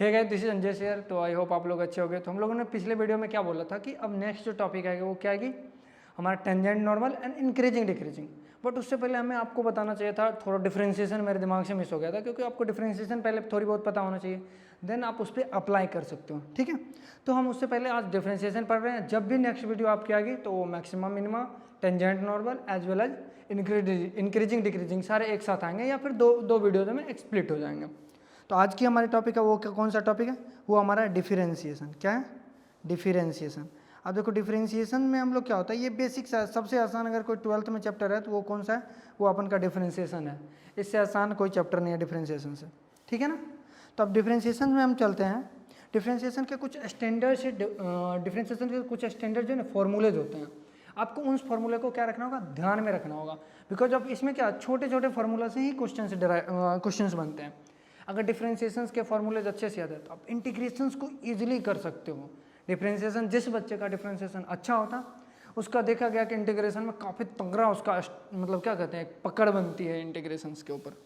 Hey guys, this is Anjay शेयर। तो I hope आप लोग अच्छे हो गए। तो हम लोगों ने पिछले वीडियो में क्या बोला था कि अब नेक्स्ट जो टॉपिक आएगा वो क्या आएगी, हमारा tangent normal and increasing decreasing. But उससे पहले हमें आपको बताना चाहिए था, थोड़ा डिफरेंशिएशन मेरे दिमाग से मिस हो गया था, क्योंकि आपको डिफरेंशिएशन पहले थोड़ी बहुत पता होना चाहिए, देन आप उस पर अप्लाई कर सकते हो। ठीक है, तो हम उससे पहले आज डिफरेंशिएशन पढ़ रहे हैं। जब भी नेक्स्ट वीडियो आपकी आएगी तो वो maximum minima, tangent normal as well as increasing decreasing सारे एक साथ आएंगे, या फिर दो वीडियो में एक्सप्लिट हो जाएंगे। तो आज की हमारी टॉपिक है वो कौन सा टॉपिक है, वो हमारा डिफरेंशिएशन। क्या है? डिफरेंशिएशन। अब देखो डिफरेंशिएशन में हम लोग क्या होता है, ये बेसिक सबसे आसान अगर कोई 12th में चैप्टर है तो वो कौन सा है, वो अपन का डिफरेंशिएशन है। इससे आसान कोई चैप्टर नहीं है डिफरेंशिएशन से। ठीक है ना। तो अब डिफरेंशिएशन में हम चलते हैं। डिफरेंशिएशन के कुछ स्टैंडर्ड से डिफरेंशिएशन के कुछ स्टैंडर्ड जो है ना फॉर्मूलेज होते हैं। आपको उस फॉर्मूले को क्या रखना होगा, ध्यान में रखना होगा। बिकॉज अब इसमें क्या छोटे छोटे फार्मूला से ही क्वेश्चन बनते हैं। अगर डिफरेंशिएशंस के फॉर्मूलेज अच्छे से याद है तो आप इंटीग्रेशंस को ईजिली कर सकते हो। डिफरेंशिएशन, जिस बच्चे का डिफरेंशिएशन अच्छा होता उसका देखा गया कि इंटीग्रेशन में काफ़ी तगड़ा उसका मतलब क्या कहते हैं, पकड़ बनती है इंटीग्रेशंस के ऊपर।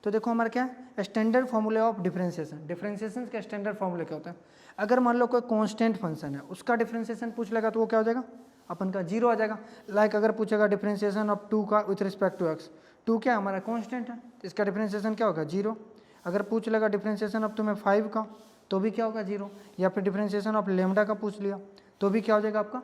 तो देखो हमारा क्या है, स्टैंडर्ड फॉर्मूले ऑफ डिफरेंशिएशन। डिफरेंशिएशन के स्टैंडर्ड फॉर्मूले क्या होता है, अगर मान लो कोई कांस्टेंट फंक्शन है उसका डिफरेंशिएशन पूछ लेगा तो वो क्या हो जाएगा, अपन का जीरो आ जाएगा। लाइक अगर पूछेगा डिफरेंशिएशन ऑफ 2 का विथ रिस्पेक्ट टू एक्स, 2 क्या हमारा कांस्टेंट है तो इसका डिफरेंशिएशन क्या होगा, जीरो। अगर पूछ लेगा डिफरेंशिएशन ऑफ तुम्हें 5 का तो भी क्या होगा, जीरो। या फिर डिफरेंशिएशन ऑफ लेमडा का पूछ लिया तो भी क्या हो जाएगा आपका,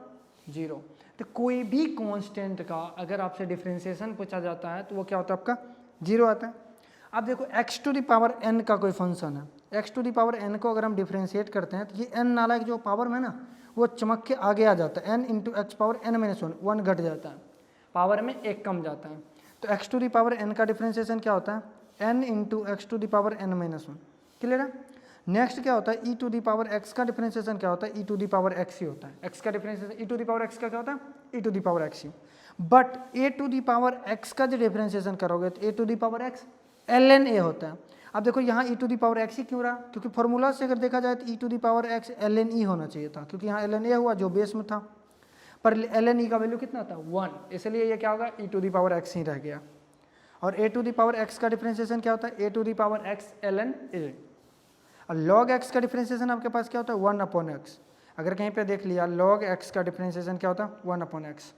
जीरो। तो कोई भी कांस्टेंट का अगर आपसे डिफरेंशिएशन पूछा जाता है तो वो क्या होता है आपका, जीरो आता है। अब देखो x to the power n का कोई फंक्शन है, x to the power n को अगर हम डिफरेंशिएट करते हैं तो ये n नालायक जो पावर में ना वो चमक के आगे आ जाता है, n into x power n minus one, one घट जाता है, पावर में एक कम जाता है। तो x to the power n का डिफरेंशिएशन क्या होता है, n into x to the power n minus one. Clear है। नेक्स्ट क्या होता है, e to the power x का डिफरेंशिएशन क्या होता है, e to the power x ही होता है। x का differentiation e to the power x का क्या होता है, e to the power x ही। But a to the power x का जो डिफरेंशिएशन करोगे तो a to the power x ln a होता है। अब देखो यहाँ e to the power x ही क्यों रहा, क्योंकि फॉर्मूला से अगर देखा जाए तो e to the power x ln e होना चाहिए था, क्योंकि यहाँ ln a हुआ जो बेस में था, पर ln e का वैल्यू कितना था, 1, इसलिए ये क्या होगा, e to the power x ही रह गया। और a to the power x का डिफरेंशिएशन क्या होता है, a to the power x ln a। और log x का डिफरेंशिएशन आपके पास क्या होता है, 1 अपॉन x। अगर कहीं पे देख लिया log x का डिफरेंशिएशन क्या होता है, 1 अपॉन x।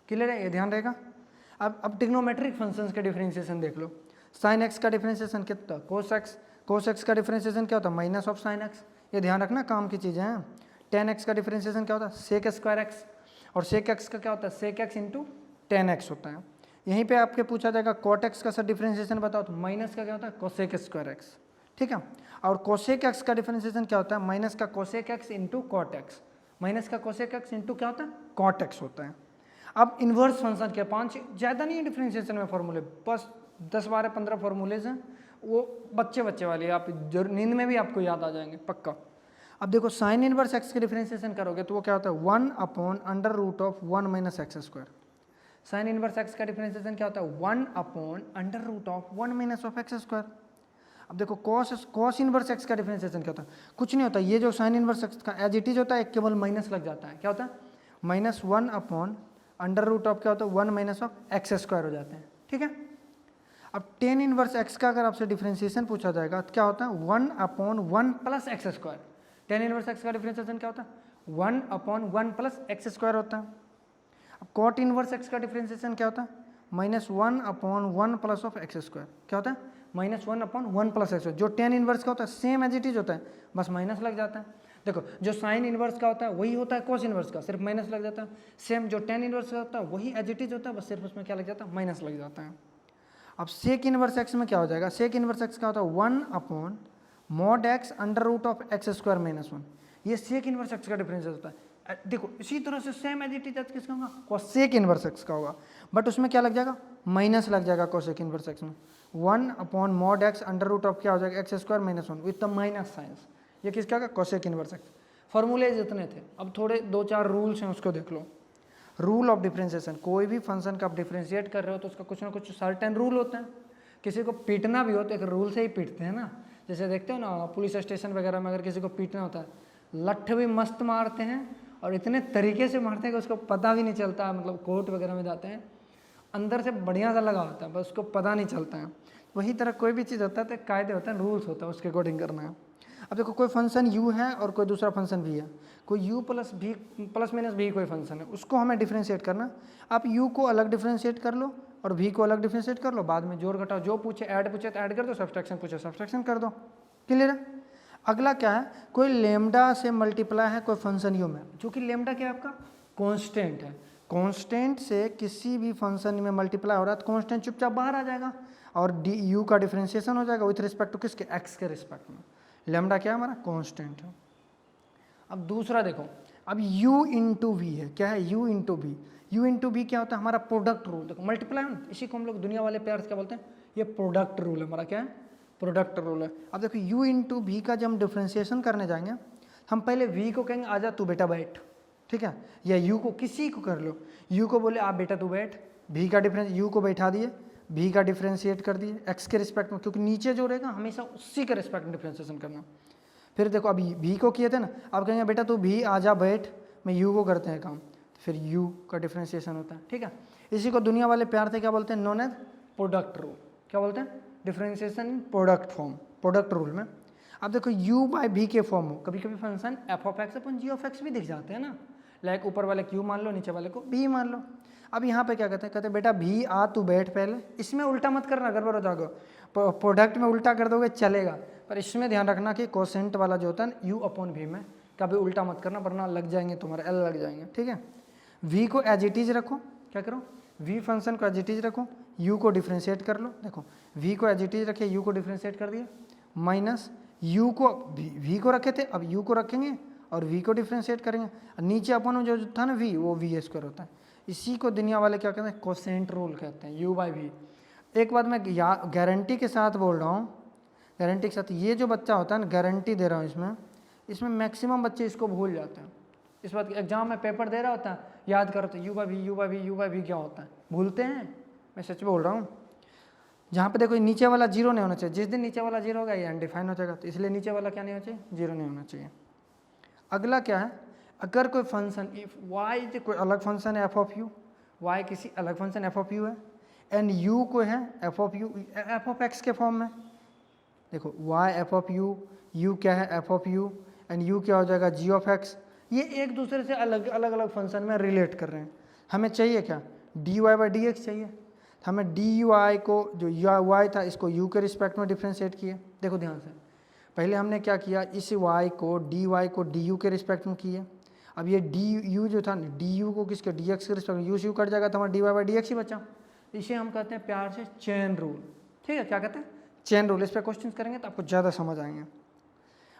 क्लियर है, ये ध्यान रहेगा। अब ट्रिग्नोमेट्रिक फंक्शंस के डिफरेंशिएशन देख लो। साइन एक्स का डिफरेंशिएशन कितना, कोस एक्स। कोस एक्स का डिफरेंशिएशन क्या होता है, माइनस ऑफ साइन एक्स। ये ध्यान रखना, काम की चीज़ें हैं। टेन एक्स का डिफरेंशिएशन क्या होता है, सेक स्क्वायर एक्स। और सेक एक्स का क्या होता है, sec x into tan x होता है। यहीं पे आपके पूछा जाएगा कॉट एक्स का सर डिफरेंशिएशन बताओ, तो माइनस का क्या होता है, कोसेक स्क्वायर एक्स। ठीक है। और कोसेक एक्स का डिफरेंशिएशन क्या होता है, माइनस का cosec x into cot x. Minus का कोसेक एक्स इंटू क्या होता है, कॉट एक्स होता है। अब इन्वर्स फंक्शन के 5 ज़्यादा नहीं है डिफरेंशिएशन में फॉर्मूले, बस 10-12-15 फॉर्मूलेज हैं, वो बच्चे वाले, आप जरूर नींद में भी आपको याद आ जाएंगे पक्का। अब देखो साइन इनवर्स एक्स के डिफरेंशिएशन करोगे तो वो क्या होता है, 1 upon under root of 1 minus x square. Sine inverse x का डिफरेंशिएशन क्या होता है, 1 upon under root of 1 minus of x square. अब देखो कॉस इनवर्स एक्स का डिफरेंशिएशन क्या होता है, कुछ नहीं होता, ये जो साइन इनवर्स एक्स का एज इट इज होता है, केवल माइनस लग जाता है, क्या होता है, minus 1 upon under root of क्या होता है, 1 माइनस ऑफ एक्स स्क्वायर हो जाते हैं। ठीक है। अब टेन इनवर्स एक्स का अगर आपसे डिफरेंशिएशन पूछा जाएगा तो क्या होता है, 1 upon 1 plus x square. Tan inverse x का डिफरेंशिएशन क्या होता है, 1 अपॉन 1 प्लस एक्स स्क्वायर होता है। अब कॉट इनवर्स एक्स का डिफरेंशिएशन क्या होता है, minus 1 upon 1 plus of x square. क्या होता है, माइनस 1 अपॉन 1 प्लस एक्स। जो टेन इनवर्स का होता है सेम एज इट इज होता है, बस माइनस लग जाता है। देखो जो साइन इनवर्स का होता है वही होता है कॉस इनवर्स का, सिर्फ माइनस लग जाता है। सेम जो टेन इनवर्स का होता है वही एज इट इज होता है, बस सिर्फ उसमें क्या लग जाता है, माइनस लग जाता है। अब सेक इनवर्स एक्स में क्या हो जाएगा, सेक इनवर्स एक्स का होता है 1 upon mod x under root of x square minus 1। ये सेक इनवर्स एक्स का डिफरेंशिएशन होता है। देखो इसी तरह से सेम एज इट इज किसका होगा, कोसेक इनवर्स एक्स का होगा, बट उसमें क्या लग जाएगा, माइनस लग जाएगा कोसेक इनवर्स एक्स में। 1 upon mod x under root of क्या हो जाएगा, x square minus 1 with the minus signs. ये किसका होगा, कोसेक इनवर्स एक्स। फॉर्मूले जितने थे, अब थोड़े 2-4 रूल्स हैं उसको देख लो। रूल ऑफ डिफरेंशिएशन, कोई भी फंक्शन का आप डिफरेंशिएट कर रहे हो तो उसका कुछ ना कुछ सर्टेन रूल होता है। किसी को पीटना भी हो तो एक रूल से ही पीटते हैं ना, जैसे देखते हो ना पुलिस स्टेशन वगैरह में अगर किसी को पीटना होता है, लठ भी मस्त मारते हैं और इतने तरीके से मारते हैं कि उसको पता भी नहीं चलता। मतलब कोर्ट वगैरह में जाते हैं, अंदर से बढ़िया सा लगा होता है, बस उसको पता नहीं चलता है। वही तरह कोई भी चीज़ होता है तो कायदे होते हैं, रूल्स होता है, उसके अकॉर्डिंग करना है। अब देखो कोई फंक्शन u है और कोई दूसरा फंक्शन v है, कोई u plus v plus minus v कोई फंक्शन है, उसको हमें डिफ्रेंशिएट करना। आप u को अलग डिफ्रेंशिएट कर लो और v को अलग डिफ्रेंशिएट कर लो, बाद में जोड़ घटाओ, जो पूछे ऐड पूछे तो ऐड कर दो, सब्सट्रैक्शन पूछे सब्सट्रैक्शन कर दो। क्लियर है? अगला क्या है, कोई लेमडा से मल्टीप्लाई है कोई फंक्शन u में, जो कि लेमडा क्या है आपका कांस्टेंट है। कांस्टेंट से किसी भी फंक्शन में मल्टीप्लाई हो रहा है तो कांस्टेंट चुपचाप बाहर आ जाएगा और u का डिफ्रेंशिएशन हो जाएगा विथ रिस्पेक्ट टू किसके, x के रिस्पेक्ट में। लेमडा क्या है हमारा कांस्टेंट है। अब दूसरा देखो, अब u इंटू वी है, क्या है u into v. u into v क्या होता है हमारा प्रोडक्ट रूल। देखो मल्टीप्लाई, इसी को हम लोग दुनिया वाले प्यार से क्या बोलते हैं, ये प्रोडक्ट रूल है हमारा, क्या है प्रोडक्ट रूल है। अब देखो u इंटू वी का जब हम डिफ्रेंशिएशन करने जाएंगे, हम पहले v को कहेंगे आजा तू बेटा बैठ, ठीक है, या u को किसी को कर लो, u को बोले आप बेटा तू बैठ, v का डिफरेंस u को बैठा दिए, v का डिफ्रेंशिएट कर दिए x के रिस्पेक्ट में, क्योंकि नीचे जो रहेगा हमेशा उसी के रिस्पेक्ट में डिफ्रेंशिएशन करना। फिर देखो अभी v को किए थे ना, अब कहेंगे बेटा तू v आजा बैठ, मैं u को करते हैं काम, तो फिर u का डिफ्रेंशिएशन होता है, ठीक है। इसी को दुनिया वाले प्यार से क्या बोलते हैं, नोन एज प्रोडक्ट रूल। क्या बोलते हैं, differentiation in product form, product rule में। अब देखो u बाई v के फॉर्म हो, कभी कभी function f of x upon g of x भी दिख जाते हैं ना, लाइक ऊपर वाले q मान लो, नीचे वाले को b मान लो। अब यहाँ पे क्या कहते हैं, कहते हैं बेटा v आ तू बैठ पहले, इसमें उल्टा मत करना, गड़बड़ हो जाएगा, प्रोडक्ट में उल्टा कर दोगे चलेगा, पर इसमें ध्यान रखना कि कोसेंट वाला जो होता है ना u अपॉन v में कभी उल्टा मत करना, वरना लग जाएंगे तुम्हारे एल लग जाएंगे, ठीक है। v को एज इट इज रखो, क्या करो v फंक्शन को एज इट इज रखो, u को डिफ्रेंशिएट कर लो। देखो v को एज इट इज रखे, u को डिफ्रेंशिएट कर दिया, माइनस u को v को रखे थे, अब u को रखेंगे और v को डिफ्रेंशिएट करेंगे, नीचे अपन जो था ना v, वो v स्क्वायर होता है। इसी को दुनिया वाले क्या कहते हैं, कोसेंट रूल कहते हैं, u बाई वी। एक बात मैं गारंटी के साथ बोल रहा हूँ, गारंटी के साथ, ये जो बच्चा होता है ना, गारंटी दे रहा हूँ इसमें मैक्सिमम बच्चे इसको भूल जाते हैं। इस बात एग्जाम में पेपर दे रहा होता है, याद करो तो u by v, u by v, u by v क्या होता है, भूलते हैं। मैं सच बोल रहा हूँ। जहाँ पे देखो नीचे वाला जीरो नहीं होना चाहिए, जिस दिन नीचे वाला जीरो होगा ये अनडिफाइन हो जाएगा, तो इसलिए नीचे वाला क्या नहीं होना चाहिए, जीरो नहीं होना चाहिए। अगला क्या है, अगर कोई फंक्शन इफ y कोई अलग फंक्शन है f ऑफ u, y किसी अलग फंक्शन f ऑफ u है, एंड u को है f of u f of x के फॉर्म में। देखो y f ऑफ u क्या है f of u, and u क्या हो जाएगा g ऑफ x। ये एक दूसरे से अलग अलग फंक्शन में रिलेट कर रहे हैं। हमें चाहिए क्या, dy बाई डी एक्स चाहिए, तो हमें dy को जो y था इसको u के रिस्पेक्ट में डिफ्रेंशिएट किए। देखो ध्यान से, पहले हमने क्या किया, इस y को dy को du के रिस्पेक्ट में किए। अब ये du जो था, du को किसके, dx के रिस्पेक्ट में, u से u कट जाएगा तो हमारा dy बाई dx ही बचा। इसे हम कहते हैं प्यार से चेन रूल, ठीक है, क्या कहते हैं, चेन रूल। इस पर क्वेश्चन करेंगे तो आपको ज़्यादा समझ आएंगे।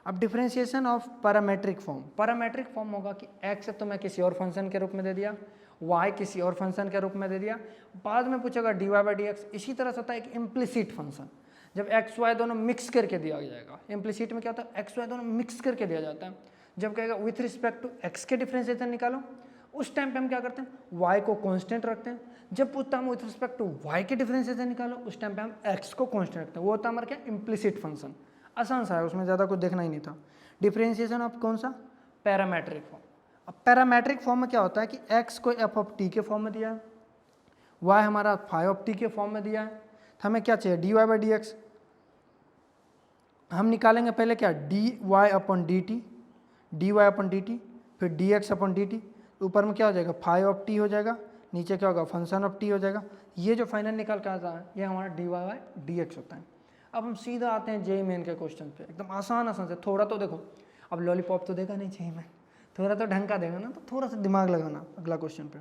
अब differentiation of parametric form, parametric form होगा कि x तो मैं किसी और फंक्शन के रूप में दे दिया, y किसी और फंक्शन के रूप में दे दिया, बाद में पूछेगा dy बाई dx। इसी तरह से होता है एक इम्प्लिसिट फंक्शन, जब x y दोनों मिक्स करके दिया जाएगा। इम्प्लिसिट में क्या होता है, x y दोनों मिक्स करके दिया जाता है। जब कहेगा विथ रिस्पेक्ट टू x के डिफ्रेंशिएशन निकालो, उस टाइम पे हम क्या करते हैं, y को कांस्टेंट रखते हैं। जब पूछता हम विथ रिस्पेक्ट टू y के डिफ्रेंशिएशन निकालो, उस टाइम पे हम x को कांस्टेंट रखते हैं। वो होता है हमारा क्या, इम्प्लिसिट फंक्शन। आसान सा है, उसमें ज़्यादा कुछ देखना ही नहीं था। डिफ्रेंशिएशन ऑफ कौन सा, पैरामेट्रिक फॉर्म। अब पैरामेट्रिक फॉर्म में क्या होता है कि x को f ऑफ t के फॉर्म में दिया है, y हमारा फाई ऑफ t के फॉर्म में दिया है, तो हमें क्या चाहिए, dy बाई dx। हम निकालेंगे पहले क्या, dy upon dt, dy upon dt, फिर dx अपॉन dt। ऊपर में क्या हो जाएगा, फाई ऑफ t हो जाएगा, नीचे क्या होगा, फंक्शन ऑफ t हो जाएगा। ये जो फाइनल निकाल के आता है ये हमारा dy बाई dx होता है। अब हम सीधा आते हैं जेई मेन के क्वेश्चन पे, एकदम आसान से। थोड़ा तो देखो, अब लॉलीपॉप तो देगा नहीं जेई मेन, थोड़ा तो ढंग का देगा ना, तो थोड़ा सा दिमाग लगाना अगला क्वेश्चन पे।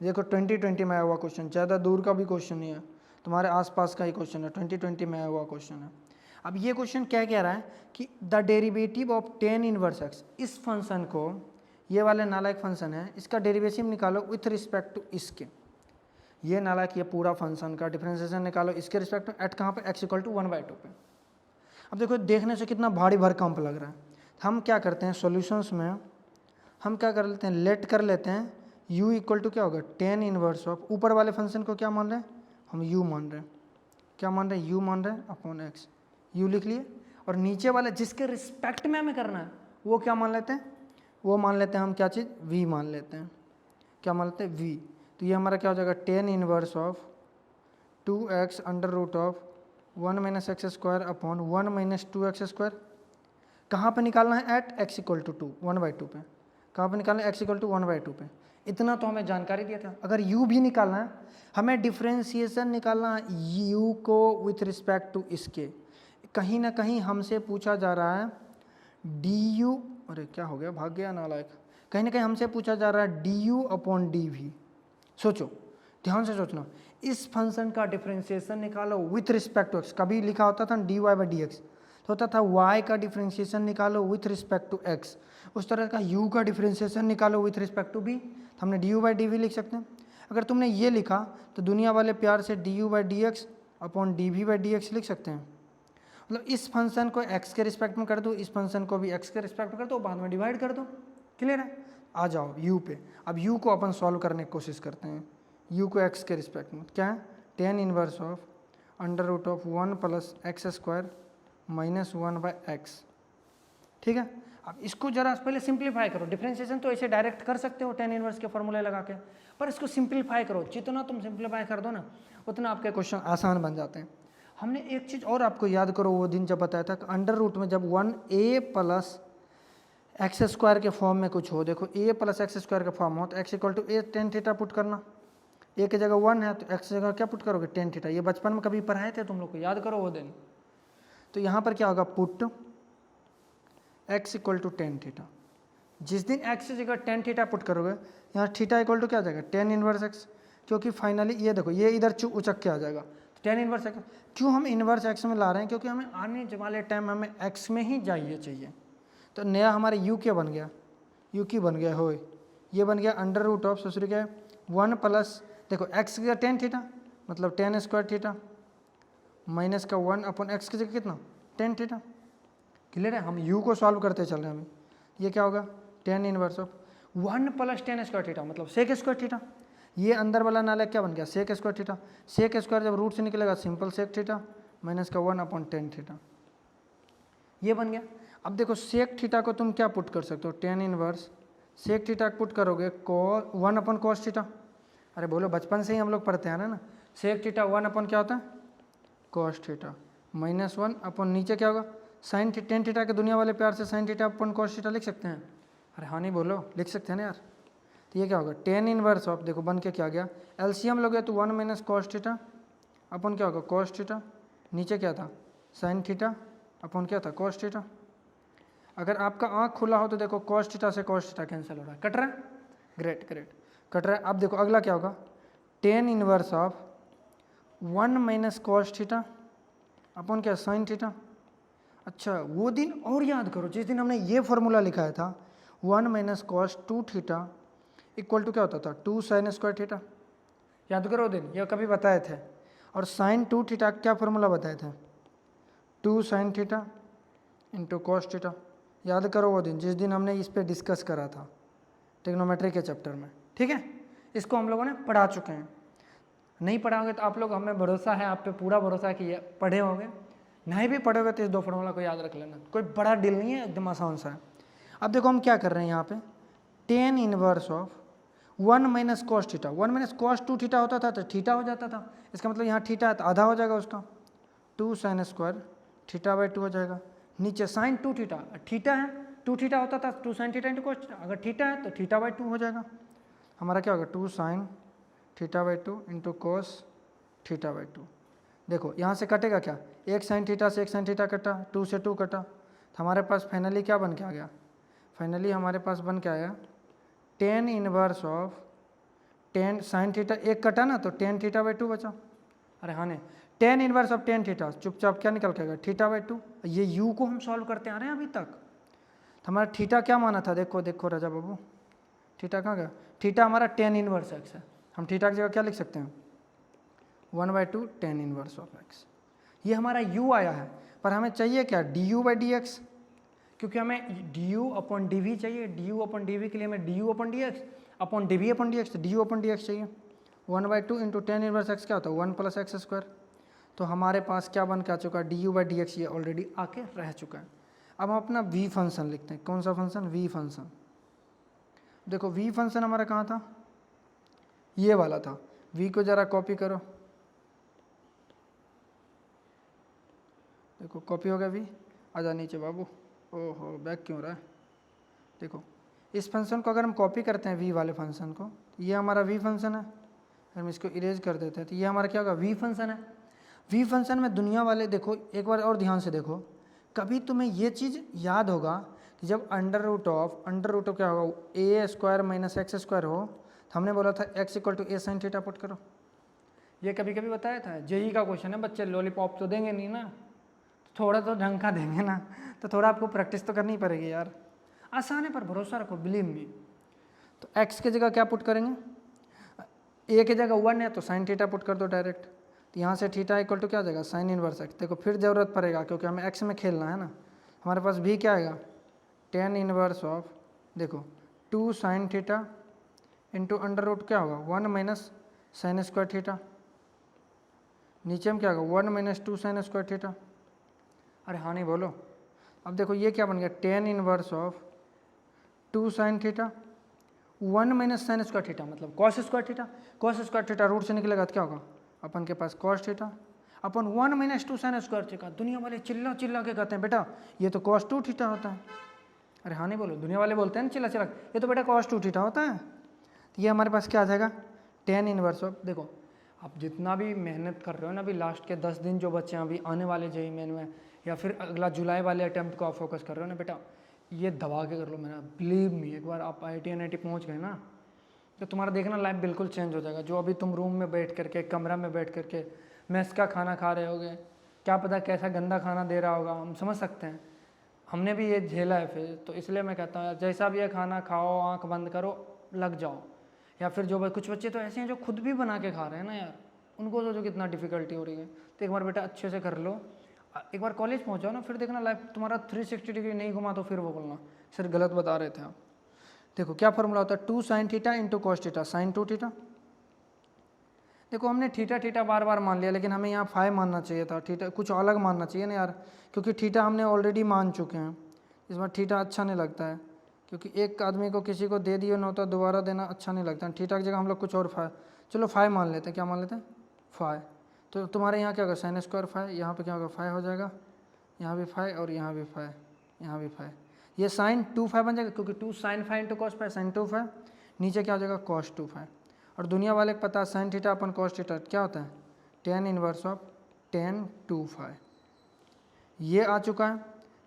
देखो 2020 में आया हुआ क्वेश्चन, ज़्यादा दूर का भी क्वेश्चन नहीं है, तुम्हारे आसपास का ही क्वेश्चन है, 2020 में आया हुआ क्वेश्चन है। अब ये क्वेश्चन क्या कह रहा है कि the derivative of tan inverse x, इस फंक्शन को, ये वाले नालायक फंक्शन है, इसका डेरिवेटिव निकालो विथ रिस्पेक्ट टू इसके। ये नालायक ये पूरा फंक्शन का डिफरेंशिएशन निकालो इसके रिस्पेक्ट में, एट कहाँ पे, x इक्वल टू 1/2 पे। अब देखो देखने से कितना भारी भरकम लग रहा है। हम क्या करते हैं सॉल्यूशंस में, हम क्या कर लेते हैं, लेट कर लेते हैं u इक्वल टू क्या होगा, tan इनवर्स ऑफ, ऊपर वाले फंक्शन को क्या मान रहे हैं हम, u मान रहे हैं, क्या मान रहे हैं, u मान रहे हैं अपॉन x, u लिख लिए। और नीचे वाले जिसके रिस्पेक्ट में हमें करना है वो क्या मान लेते हैं, वो मान लेते हैं हम क्या चीज़, v मान लेते हैं, क्या मान लेते हैं, v। तो ये हमारा क्या हो जाएगा, tan inverse of 2x under root of 1 minus x square upon 1 minus 2x square. कहाँ पे निकालना है, एट x इक्वल टू 2 1/2 पे। कहाँ पे निकालना है, x इक्वल टू 1/2 पे। इतना तो हमें जानकारी दिया था। अगर u भी निकालना है, हमें डिफ्रेंसिएशन निकालना है u को विथ रिस्पेक्ट टू इसके। कहीं ना कहीं हमसे पूछा जा रहा है du, अरे क्या हो गया, भाग गया नालायक। कहीं ना कहीं हमसे पूछा जा रहा है du अपॉन dv। सोचो, ध्यान से सोचना, इस फंक्शन का डिफरेंशिएशन निकालो विथ रिस्पेक्ट टू x। कभी लिखा होता था dy बाई डी एक्स, तो होता था y का डिफरेंशिएशन निकालो विथ रिस्पेक्ट टू x। उस तरह का u का डिफरेंशिएशन निकालो विथ रिस्पेक्ट टू b, तो हमने du बाई डी लिख सकते हैं। अगर तुमने ये लिखा तो दुनिया वाले प्यार से du by d x upon dv by d x लिख सकते हैं। मतलब इस फंक्शन को x के रिस्पेक्ट में कर दो, इस फंक्शन को भी x के रिस्पेक्ट में कर दो, बाद में डिवाइड कर दो। क्लियर है? आ जाओ u पे। अब u को अपन सॉल्व करने की कोशिश करते हैं। u को x के रिस्पेक्ट में क्या है, tan inverse of under root of 1 plus x square minus 1 by x. ठीक है, अब इसको जरा पहले सिंप्लीफाई करो। डिफरेंशिएशन तो ऐसे डायरेक्ट कर सकते हो tan इनवर्स के फॉर्मूले लगा के, पर इसको सिंप्लीफाई करो। जितना तुम सिंप्लीफाई कर दो ना, उतना आपके क्वेश्चन आसान बन जाते हैं। हमने एक चीज़ और आपको याद करो, वो दिन जब बताया था कि अंडर रूट में जब 1a प्लस एक्स स्क्वायर के फॉर्म में कुछ हो, देखो a प्लस एक्स स्क्वायर का फॉर्म हो तो x equal to a tan theta put करना। a की जगह 1 है तो x की जगह क्या पुट करोगे, टेन थीटा। ये बचपन में कभी पढ़ाए थे तुम लोग को, याद करो वो दिन। तो यहाँ पर क्या होगा, put x equal to tan theta. जिस दिन x की जगह टेन थीटा पुट करोगे, यहाँ थीटा इक्वल टू क्या आ जाएगा, टेन इनवर्स x। क्योंकि फाइनली ये देखो, ये इधर उचक के आ जाएगा, टेन इनवर्स x। क्यों हम इनवर्स x में ला रहे हैं, क्योंकि हमें आने वाले टाइम हमें x में ही चाहिए। तो नया हमारे u क्या बन गया, u की बन गया हो, ये बन गया अंडर रूट ऑफ ससुरी क्या 1 प्लस, देखो x की जगह टेन थीटा मतलब टेन स्क्वायर थीटा माइनस का 1 अपन x की जगह कितना, टेन थीटा। क्लियर है? हम u को सॉल्व करते चल रहे हैं। हमें ये क्या होगा, tan inverse of 1 plus ten square theta मतलब सेक स्क्वायर थीटा। ये अंदर वाला नाले क्या बन गया, sec square theta. Sec square जब रूट से निकलेगा सिंपल सेक थीटा माइनस का 1 अपॉन टेन थीटा, ये बन गया। अब देखो सेक थीटा को तुम क्या पुट कर सकते हो, tan inverse sec theta put करोगे कॉस 1 अपॉन कॉस थीटा। अरे बोलो, बचपन से ही हम लोग पढ़ते हैं ना, सेक थीटा 1 अपॉन क्या होता है, कॉस थीटा माइनस 1 अपॉन नीचे क्या होगा, साइन टेन थीटा के दुनिया वाले प्यार से sine theta upon cos theta लिख सकते हैं। अरे हाँ नहीं बोलो, लिख सकते हैं ना यार। तो ये क्या होगा, टेन इनवर्स ऑफ, देखो बन के क्या गया, एलसीएम लोगे तो 1 माइनस कॉस थीटा अपन क्या होगा, कॉस थीटा। नीचे क्या था, साइन थीटा अपन क्या था, कॉस थीटा। अगर आपका आँख खुला हो तो देखो कॉस थीटा से कॉस थीटा कैंसिल हो रहा है, कट रहा है, ग्रेट ग्रेट कट रहा है। अब देखो अगला क्या होगा, tan inverse of 1 minus cos theta अपन क्या, साइन थीटा। अच्छा वो दिन और याद करो जिस दिन हमने ये फॉर्मूला लिखाया था, 1 minus cos 2 theta equal to क्या होता था, 2 साइन स्क्वायर थीटा। याद करो दिन, ये कभी बताए थे। और साइन 2 थीटा क्या फॉर्मूला बताए थे, 2 sine theta into cos theta. याद करो वो दिन जिस दिन हमने इस पर डिस्कस करा था ट्रिग्नोमेट्री के चैप्टर में। ठीक है, इसको हम लोगों ने पढ़ा चुके हैं। नहीं पढ़ाओगे तो आप लोग, हमें भरोसा है आप पे, पूरा भरोसा है कि ये पढ़े होंगे। नहीं भी पढ़ोगे तो इस दो फॉर्मूला को याद रख लेना, कोई बड़ा डील नहीं है, एकदम आसान सा है। अब देखो हम क्या कर रहे हैं यहाँ पे, ten inverse of 1 minus cos theta. 1 minus cos 2 theta होता था तो थीटा हो जाता था, इसका मतलब यहाँ थीटा है तो आधा हो जाएगा उसका, 2 साइन स्क्वायर थीटा बाई 2 हो जाएगा। नीचे साइन 2 थीटा, थीटा है 2 थीटा होता था 2 sine theta into cos theta, अगर थीटा है तो थीटा बाई 2 हो जाएगा। हमारा क्या होगा, 2 sine theta by 2 into cos theta by 2। देखो यहाँ से कटेगा क्या, एक साइन थीटा से एक साइन थीटा कटा, 2 से 2 कटा, तो हमारे पास फाइनली क्या बन के आ गया, फाइनली हमारे पास बन के आया ten inverse of ten sine theta, एक कटा ना तो टेन थीटा बाई 2 बचा। अरे हाँ नहीं, ten inverse of tan theta चुपचाप क्या निकल के आएगा, थीटा बाई 2। ये यू को हम सॉल्व करते आ रहे हैं अभी तक। तो हमारा थीटा क्या माना था, देखो देखो राजा बाबू, थीटा कहाँ गया, थीटा हमारा टेन इनवर्स एक्स है। हम थीटा की जगह क्या लिख सकते हैं, 1/2 टेन इनवर्स ऑफ एक्स। ये हमारा u आया है, पर हमें चाहिए क्या, du बाई डी एक्स, क्योंकि हमें du अपॉन डी वी चाहिए। du अपॉन डी वी के लिए हमें du upon d x upon d v upon d x, du upon d x चाहिए। 1/2 इंटू टेन इनवर्स एक्स क्या होता है, 1 प्लस एक्स स्क्वायर। तो हमारे पास क्या बन के आ चुका है, du बाई डी एक्स, ये ऑलरेडी आके रह चुका है। अब हम अपना v फंक्शन लिखते हैं। कौन सा फंक्शन, v फंक्शन। देखो v फंक्शन हमारा कहाँ था, ये वाला था। v को ज़रा कॉपी करो, देखो कॉपी हो गया v, आ जा नीचे बाबू। ओहो बैक क्यों रहा है, देखो इस फंक्शन को अगर हम कॉपी करते हैं वी वाले फंक्शन को, ये हमारा वी फंक्शन है, हम इसको इरेज कर देते हैं तो ये हमारा क्या होगा वी फंक्शन है। वी फंक्शन में दुनिया वाले देखो एक बार और ध्यान से देखो, कभी तुम्हें ये चीज़ याद होगा कि जब अंडर रूट ऑफ क्या होगा a square minus x square हो, तो हमने बोला था x equal to a sine theta put करो। ये कभी कभी बताया था, जेई का क्वेश्चन है, बच्चे लॉलीपॉप तो देंगे नहीं ना, तो थोड़ा तो ढंग का देंगे ना, तो थोड़ा आपको प्रैक्टिस तो करनी पड़ेगी यार, आसान है पर भरोसा रखो बिलीव मी। तो एक्स की जगह क्या पुट करेंगे, ए की जगह 1 है तो साइन थीटा पुट कर दो डायरेक्ट, तो यहाँ से थीटा इक्वल टू क्या आ जाएगा साइन इनवर्स एक्स। देखो फिर ज़रूरत पड़ेगा क्योंकि हमें एक्स में खेलना है ना, हमारे पास भी क्या आएगा टेन इनवर्स ऑफ देखो 2 sine theta into under root क्या होगा 1 माइनस साइन स्क्वायर थीटा, नीचे में क्या होगा 1 माइनस 2 साइन स्क्वायर थीटा। अरे हाँ नहीं बोलो, अब देखो ये क्या बन गया tan inverse of 2 sine theta 1 minus sine square theta मतलब cos square theta, cos square theta root से निकलेगा तो क्या होगा अपन के पास कॉस थीटा अपन 1 माइनस 2 साइन स्क्वायर थीटा। दुनिया वाले चिल्ला चिल्ला के कहते हैं बेटा ये तो कॉस 2 थीटा होता है। अरे हाँ नहीं बोलो, दुनिया वाले बोलते हैं ना चिल्ला चिल्ला ये तो बेटा कॉस 2 थीटा होता है। तो ये हमारे पास क्या आ जाएगा टेन इनवर्स ऑफ, देखो आप जितना भी मेहनत कर रहे हो ना अभी लास्ट के 10 दिन जो बच्चे हैं अभी आने वाले जेई मेन में या फिर अगला जुलाई वाले अटैम्प्ट को आप फोकस कर रहे हो ना बेटा, ये दबा के कर लो मेरा बिलीव मी। एक बार आप IIT NIT पहुंच गए ना तो तुम्हारा देखना लाइफ बिल्कुल चेंज हो जाएगा। जो अभी तुम रूम में बैठ करके कमरा में बैठ करके मेस का खाना खा रहे होगे, क्या पता कैसा गंदा खाना दे रहा होगा, हम समझ सकते हैं, हमने भी ये झेला है फिर। तो इसलिए मैं कहता हूँ जैसा भी ये खाना खाओ आँख बंद करो लग जाओ। या फिर जो कुछ बच्चे तो ऐसे हैं जो खुद भी बना के खा रहे हैं ना यार, उनको तो जो कितना डिफिकल्टी हो रही है। तो एक बार बेटा अच्छे से कर लो, एक बार कॉलेज पहुँचाओ ना फिर देखना लाइफ तुम्हारा 360 डिग्री नहीं घुमा तो फिर वो बोलना सर गलत बता रहे थे आप। देखो क्या फॉर्मूला होता है 2 sine theta into cos theta sine 2 theta. देखो हमने थीटा थीटा बार बार मान लिया लेकिन हमें यहाँ फाई मानना चाहिए था, थीटा कुछ अलग मानना चाहिए ना यार, क्योंकि थीटा हमने ऑलरेडी मान चुके हैं। इस बार थीटा अच्छा नहीं लगता है क्योंकि एक आदमी को किसी को दे दिया ना होता दोबारा देना अच्छा नहीं लगता है। थीटा की जगह हम लोग कुछ और फाई, चलो फाई मान लेते हैं, क्या मान लेते हैं फाई। तो तुम्हारे यहाँ क्या होगा साइन स्क्वायर फाई, यहाँ पे क्या होगा फाई हो जाएगा, यहाँ भी फाई और यहाँ भी फाई, यहाँ भी फाई। ये साइन 2 फाई बन जाएगा क्योंकि 2 sine phi into cos phi sine 2 phi, नीचे क्या हो जाएगा कॉस 2 फाई। और दुनिया वाले को पता है sine theta upon cos theta क्या होता है tan inverse of tan 2 phi. ये आ चुका है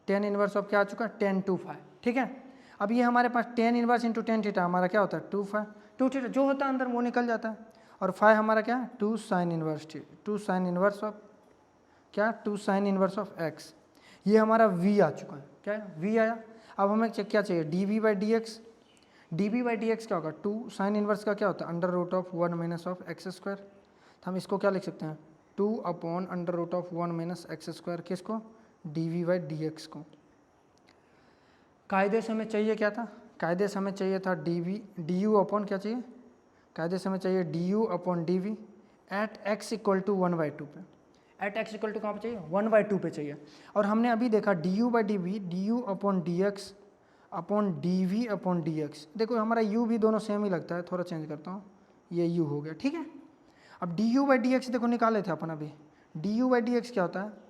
टेन इनवर्स ऑफ क्या आ चुका है टेन 2 फाई। ठीक है, अब ये हमारे पास tan inverse into tan theta हमारा क्या होता है 2 फाई, 2 थीटा जो होता है अंदर वो निकल जाता है। और फाई हमारा क्या है 2 साइन इनवर्स ऑफ क्या 2 साइन इनवर्स ऑफ एक्स। ये हमारा v आ चुका है, क्या है v आया। अब हमें क्या चाहिए dv बाई डी एक्स, क्या होगा 2 साइन इनवर्स का क्या होता है under root of 1 minus of x square. तो हम इसको क्या लिख सकते हैं 2 upon under root of 1 minus x square, किसको dv बाई डी एक्स को। कायदे से हमें चाहिए क्या था, कायदे से हमें चाहिए था du अपॉन क्या चाहिए, कायदे से हमें चाहिए du upon dv at x equal to 1/2 पे, एट एक्स इक्वल टू कहाँ पे चाहिए 1/2 पे चाहिए। और हमने अभी देखा du by d v d upon d x upon d v upon d x. देखो हमारा u भी दोनों सेम ही लगता है, थोड़ा चेंज करता हूँ, ये u हो गया। ठीक है, अब du बाई डी एक्स देखो निकाले थे अपन अभी, du बाई डी एक्स क्या होता है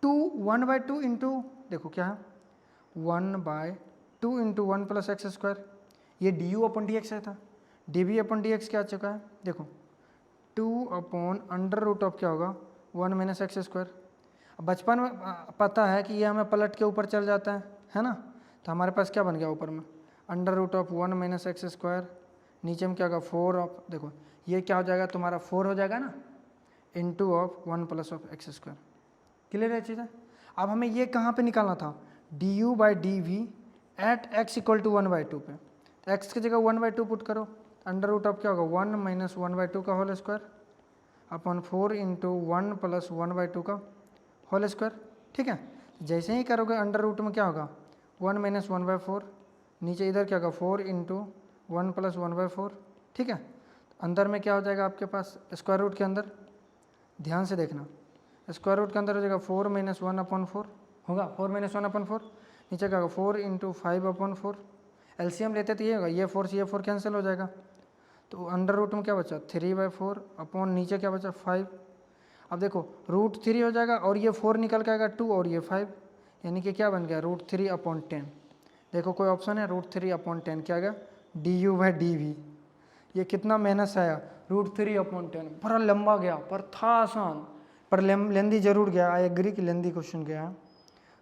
1/2 इंटू देखो क्या है 1/2 इंटू 1 प्लस एक्स स्क्वायर। ये du अपॉन डी एक्स था, dv अपॉन डी एक्स क्या आ चुका है देखो 2 अपॉन अंडर रूट ऑफ क्या होगा 1 माइनस एक्स स्क्वायर। अब बचपन में पता है कि ये हमें पलट के ऊपर चल जाता है ना, तो हमारे पास क्या बन गया ऊपर में under root of 1 minus x square, नीचे में क्या होगा 4 ऑफ देखो ये क्या हो जाएगा तुम्हारा 4 हो जाएगा ना into of 1 plus of x square. Clear है चीज़ें। अब हमें ये कहाँ पे निकालना था du by d v at x equal to 1/2 पे, तो एक्स की जगह 1/2 पुट करो, अंडर रूट ऑफ क्या होगा 1 माइनस 1/2 का whole square upon 4 into 1 plus 1/2 का होल स्क्वायर। ठीक है, जैसे ही करोगे अंडर रूट में क्या होगा 1 माइनस 1/4, नीचे इधर क्या होगा 4 इंटू 1 प्लस 1/4। ठीक है, अंदर में क्या हो जाएगा आपके पास स्क्वायर रूट के अंदर, ध्यान से देखना स्क्वायर रूट के अंदर हो जाएगा 4 माइनस 1/4 होगा 4 माइनस 1/4, नीचे क्या होगा 4 इंटू 5/4। एलसीएम लेते तो ये होगा ये 4 से ये 4 कैंसिल हो जाएगा, तो अंडर रूट में क्या बचा 3/4 अपॉन नीचे क्या बचा 5। अब देखो रूट 3 हो जाएगा और ये 4 निकल के आएगा 2 और ये 5, यानी कि क्या बन गया √3/10। देखो कोई ऑप्शन है √3/10 क्या गया du/dv। ये कितना माइनस आया √3/10, बड़ा लंबा गया पर था आसान, पर लेंदी जरूर गया। आई एग्री कि लेंदी क्वेश्चन गया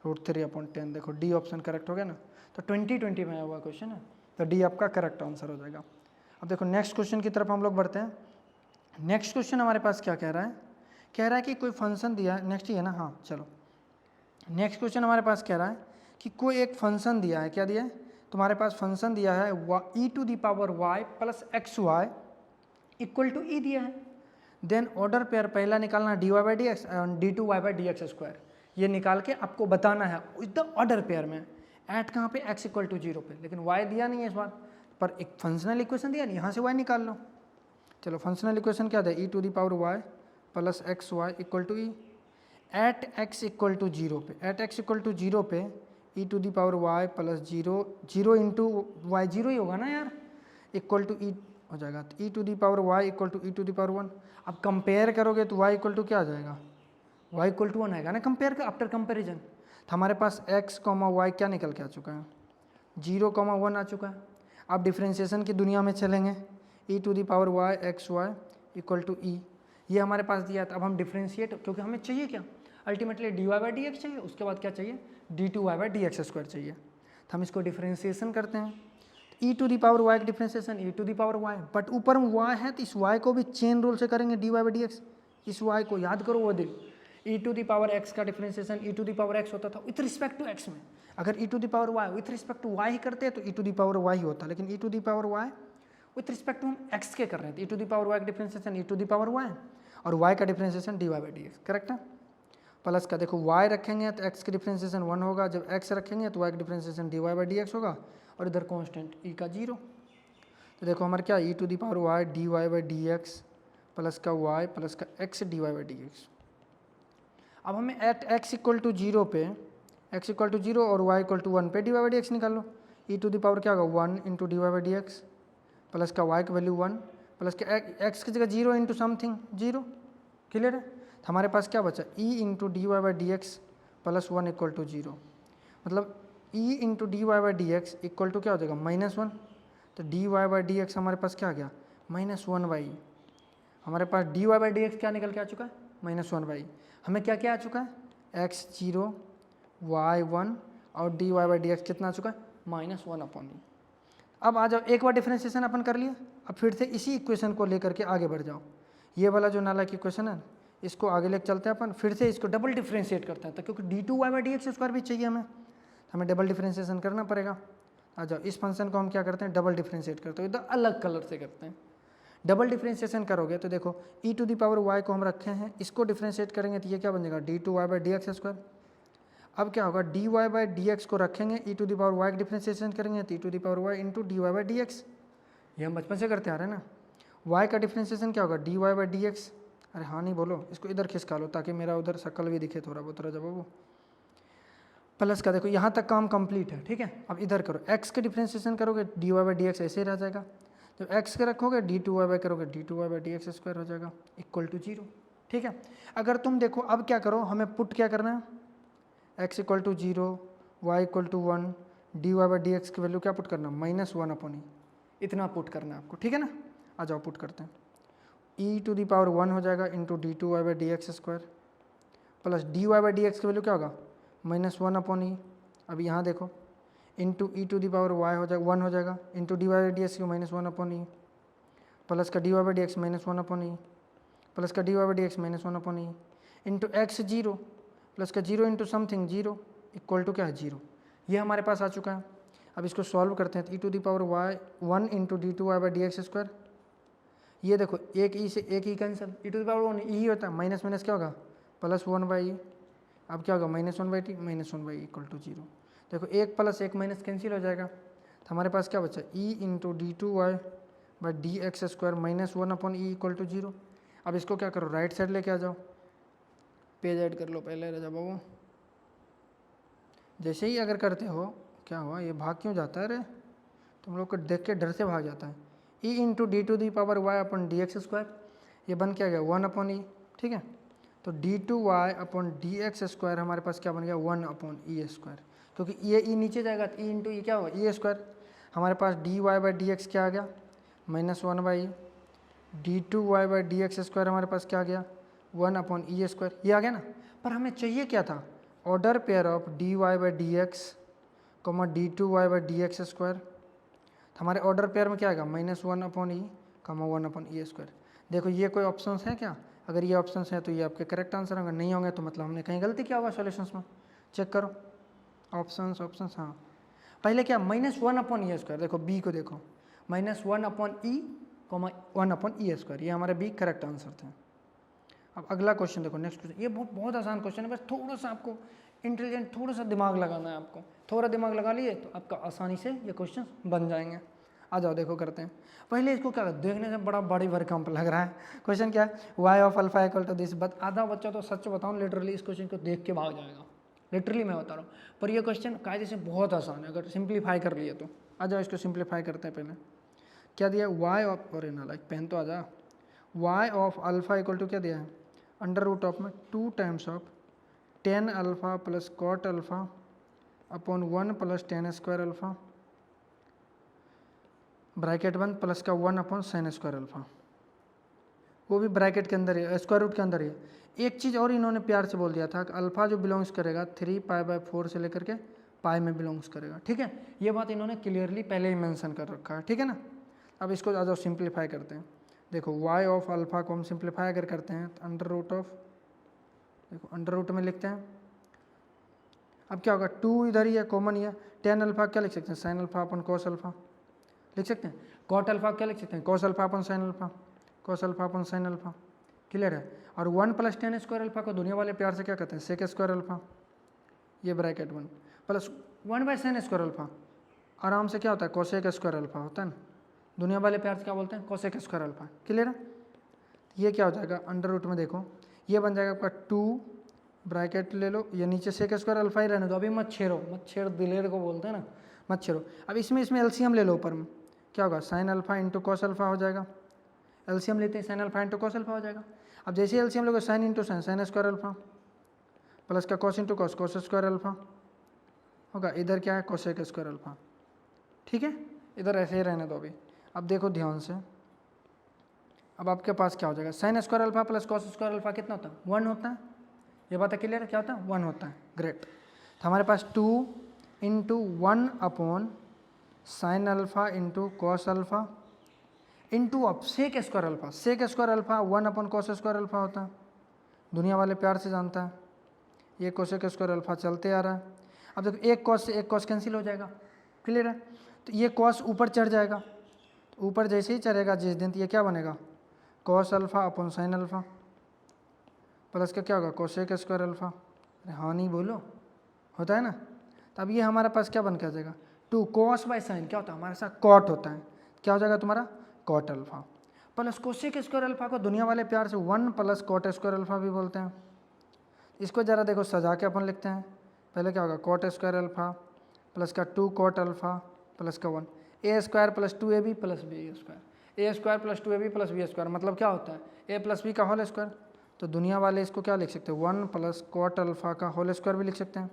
√3/10। देखो डी ऑप्शन करेक्ट हो गया ना, तो 2020 में आया हुआ क्वेश्चन है, तो डी आपका करेक्ट आंसर हो जाएगा। अब देखो नेक्स्ट क्वेश्चन की तरफ हम लोग बढ़ते हैं। नेक्स्ट क्वेश्चन हमारे पास क्या कह रहा है, कह रहा है कि कोई फंक्शन दिया है, नेक्स्ट ही है ना, हाँ चलो। नेक्स्ट क्वेश्चन हमारे पास कह रहा है कि कोई एक फंक्शन दिया है, क्या दिया है तुम्हारे पास फंक्शन दिया है e⁻y + xy = e दिया है। देन ऑर्डर पेयर पहला निकालना dy/dx एंड d2y/dx²। ये निकाल के आपको बताना है विद द ऑर्डर पेयर में, एट कहाँ पे x = 0 पे, लेकिन y दिया नहीं है इस बार, पर एक फंक्शनल इक्वेशन दिया नहीं, यहाँ से y निकाल लो। चलो फंक्शनल इक्वेशन क्या था e⁻y + xy = e। Eight x = 0 पे, एट x = 0 पे e⁻y + 0 इंटू y 0 ही होगा ना यार, इक्वल टू ई हो जाएगा, तो e⁻y = e⁻1। अब कंपेयर करोगे तो y = क्या आ जाएगा, y = 1 आएगा ना, कंपेयर का आफ्टर कंपेरिजन। तो हमारे पास x, y क्या निकल के आ चुका है 0, 1 आ चुका है। अब डिफ्रेंशिएशन की दुनिया में चलेंगे, e⁻y xy = e, ये हमारे पास दिया था। अब हम डिफ्रेंशिएट, क्योंकि हमें चाहिए क्या अल्टीमेटली dy/dx चाहिए, उसके बाद क्या चाहिए d2y/dx² चाहिए, तो हम इसको डिफ्रेंशिएशन करते हैं। e⁻y का डिफ्रेंशिएशन e⁻y, बट ऊपर में y है तो इस y को भी चेन रूल से करेंगे dy/dx। इस y को याद करो वो दिन e⁻x का डिफ्रेंशिएशन e⁻x होता था विथ रिस्पेक्ट टू x में, अगर e⁻y with respect to y ही करते हैं तो e⁻y ही होता, लेकिन e⁻y विथ रिस्पेक्ट टू हम x के कर रहे हैं, तो e⁻y का डिफ्रेंशिएशन e⁻y और y का डिफ्रेंशिएशन dy/dx, करेक्ट है। प्लस का देखो y रखेंगे तो x का डिफ्रेंशिएशन 1 होगा, जब x रखेंगे तो y का डिफ्रेंशिएशन dy/dx होगा, और इधर कांस्टेंट e का 0। तो देखो हमारे क्या e⁻y dy/dx प्लस का y प्लस का x dy/dx। अब हमें एट x = 0 पे, x = 0 और y = 1 पे dy/dx निकाल लो। e⁻ क्या होगा 1 × dy/dx प्लस का y की वैल्यू 1 प्लस का x की जगह 0 × समथिंग 0, क्लियर है। तो हमारे पास क्या बचा e × dy/dx + 1 = 0, मतलब e × dy/dx = क्या हो जाएगा -1, तो dy/dx हमारे पास क्या आ गया -1/e। हमारे पास dy/dx क्या निकल के आ चुका है -1/e। हमें क्या क्या आ चुका है x 0 y 1 और dy/dx कितना आ चुका है -1/e। अब आ जाओ, एक बार डिफरेंशिएशन अपन कर लिया, अब फिर से इसी इक्वेशन को लेकर के आगे बढ़ जाओ। ये वाला जो नाला की इक्वेशन है इसको आगे लेकर चलते हैं अपन, फिर से इसको डबल डिफरेंशिएट करते हैं, तो क्योंकि d2y/dx² भी चाहिए हमें डबल डिफरेंशिएशन करना पड़ेगा। आ जाओ, इस फंक्शन को हम क्या करते हैं डबल डिफरेंशिएट करते हैं, इधर अलग कलर से करते हैं। डबल डिफरेंशिएशन करोगे तो देखो e⁻y को हम रखे हैं, इसको डिफरेंशिएट करेंगे तो ये क्या बन जाएगा d2y/dx²। अब क्या होगा dy/dx को रखेंगे, e⁻y का डिफरेंशिएशन करेंगे तो e⁻y × dy/dx, ये हम बचपन से करते आ रहे हैं ना। y का डिफरेंशिएशन क्या होगा dy/dx, अरे हाँ नहीं बोलो, इसको इधर खिसका लो ताकि मेरा उधर शक्ल भी दिखे थोड़ा बहुत, जब वो प्लस का देखो यहाँ तक काम कंप्लीट है, ठीक है। अब इधर करो, x के डिफरेंशिएशन करोगे dy/dx ऐसे ही रह जाएगा, जब x के रखोगे d2y करोगे d2y/dx² हो जाएगा = 0, ठीक है। अगर तुम देखो अब क्या करो, हमें पुट क्या करना है x = 0 y = 1 dy/dx की वैल्यू क्या पुट करना -1/e, इतना पुट करना है आपको, ठीक है ना। आ जाओ पुट करते हैं, e⁻1 हो जाएगा × d2y/dx² प्लस dy/dx की वैल्यू क्या होगा -1/e। अब यहाँ देखो इंटू e⁻y हो जाएगा 1 हो जाएगा इंटू dy/dx की -1/e प्लस का dy/dx -1/e प्लस का dy/dx -1/e into x 0 plus का 0 इंटू समथिंग 0 इक्वल टू क्या है 0। ये हमारे पास आ चुका है। अब इसको सॉल्व करते हैं तो e⁻y 1 × d2y/dx², ये देखो एक ई से एक ई कैंसिल, e⁻1 ई होता है, माइनस माइनस क्या होगा +1/e। अब क्या होगा -1/t -1/e = 0। देखो एक प्लस एक माइनस कैंसिल हो जाएगा, तो हमारे पास क्या बचा e × d2y/dx² -1/e = 0। अब इसको क्या करो राइट साइड लेके आ जाओ, पेज ऐड कर लो पहले राजा बाबू। जैसे ही अगर करते हो क्या हुआ, ये भाग क्यों जाता है रे, तुम लोग को देख के डर से भाग जाता है। e × d⁻y/dx², ये बन क्या गया 1/e, ठीक है। तो d2y/dx² हमारे पास क्या बन गया 1/e², क्योंकि ये ई नीचे जाएगा तो ई इंटू ई क्या होगा e²। हमारे पास dy/dx क्या आ गया -1/e, d2y/dx² हमारे पास क्या आ गया 1/e², ये आ गया ना। पर हमें चाहिए क्या था, order pair of dy/dx, d2y/dx²। हमारे ऑर्डर पेयर में क्या आएगा -1/e, 1/e²। देखो ये कोई ऑप्शंस है क्या, अगर ये ऑप्शंस हैं तो ये आपके करेक्ट आंसर होंगे, नहीं होंगे तो मतलब हमने कहीं गलती किया होगा सॉल्यूशंस में। चेक करो ऑप्शंस, हाँ पहले क्या -1/e², देखो बी को देखो -1/e, 1/e², ये हमारे बी करेक्ट आंसर थे। अब अगला क्वेश्चन देखो, नेक्स्ट क्वेश्चन, ये बहुत आसान क्वेश्चन है, बस थोड़ा सा आपको इंटेलिजेंट, थोड़ा सा दिमाग लगाना है आपको, थोड़ा दिमाग लगा लिए तो आपका आसानी से ये क्वेश्चन बन जाएंगे। आ जाओ देखो करते हैं। पहले इसको क्या देखने से बड़ा बड़ी भरकम लग रहा है। क्वेश्चन क्या है, y/α = दिस। आधा बच्चा तो सच बताऊँ लिटरली इस क्वेश्चन को देख के भाग जाएगा, लिटरली मैं बता रहा हूँ। पर ये क्वेश्चन कायदे से बहुत आसान है अगर सिंप्लीफाई कर लिए तो। आ जाओ इसको सिंप्लीफाई करते हैं। पहले क्या दिया y ऑफ, और ना लाइक पेन तो आ जा, y/α क्या दिया है √ में 2 times of tan α + cot α upon 1 + tan² α bracket 1 plus का 1/sin² α, वो भी ब्रैकेट के अंदर है, स्क्वायर रूट के अंदर है। एक चीज़ और इन्होंने प्यार से बोल दिया था कि अल्फा जो बिलोंग्स करेगा 3π/4 से लेकर के पाई में बिलोंग्स करेगा। ठीक है, ये बात इन्होंने क्लियरली पहले ही मेंशन कर रखा है। ठीक है ना। अब इसको ज़्यादा सिंप्लीफाई करते हैं। देखो y/α को हम सिंप्लीफाई अगर करते हैं तो देखो अंडर में लिखते हैं। अब क्या होगा 2 इधर ही है, कॉमन ही है। tan α क्या लिख सकते हैं sin α अपन cos α लिख सकते हैं। cot α क्या लिख सकते हैं cos α अपन sin α, cos α अपन sin α। क्लियर है। और 1 + tan² α को दुनिया वाले प्यार से क्या कहते हैं sec² α, ये ब्रैकेट 1 प्लस 1/sin² α आराम से क्या होता है cosec² α होता है ना, दुनिया वाले प्यार से क्या बोलते हैं cosec² α। क्लियर है। ये क्या हो जाएगा अंडर में, देखो ये बन जाएगा आपका 2 ब्रैकेट ले लो, ये नीचे sec² α ही रहने दो, अभी मत छेड़ दिलेर को बोलते हैं ना, मत छेड़ो। अब इसमें एलसीएम ले लो, ऊपर में क्या होगा sin α × cos α हो जाएगा, एलसीएम लेते हैं sin α × cos α हो जाएगा। अब जैसे एलसीएम लोगे sin × sin² α प्लस का cos × cos² α होगा, इधर क्या है cosec² α। ठीक है, इधर ऐसे ही रहने दो अभी। अब देखो ध्यान से, अब आपके पास क्या हो जाएगा sin² α प्लस cos² α कितना होता है 1 होता है, ये बात है क्लियर है, क्या होता है 1 होता है। ग्रेट। तो हमारे पास 2 × 1/sin α × cos α इंटू अब sec² α, sec² α 1/cos² α होता है, दुनिया वाले प्यार से जानता है। ये cosec² α चलते आ रहा है। अब देखो एक cos से एक cos कैंसिल हो जाएगा। क्लियर है। तो ये cos ऊपर चढ़ जाएगा, तो ऊपर जैसे ही चढ़ेगा जिस दिन, तो ये क्या बनेगा cos α अपन sin α प्लस का क्या होगा cosec² α। अरे हाँ नहीं बोलो, होता है ना। तो अब ये हमारे पास क्या बन के आ जाएगा 2 cos/sin क्या होता है हमारे साथ cot होता है, क्या हो जाएगा तुम्हारा cot α प्लस cosec² α को दुनिया वाले प्यार से 1 + cot² α भी बोलते हैं। इसको ज़रा देखो सजा के अपन लिखते हैं। पहले क्या होगा cot² α प्लस का 2 cot α प्लस का 1 a² + 2ab + b², a² + 2ab + b² मतलब क्या होता है a + b का होल स्क्वायर। तो दुनिया वाले इसको क्या लिख सकते हैं 1 + cot α का होल स्क्वायर भी लिख सकते हैं।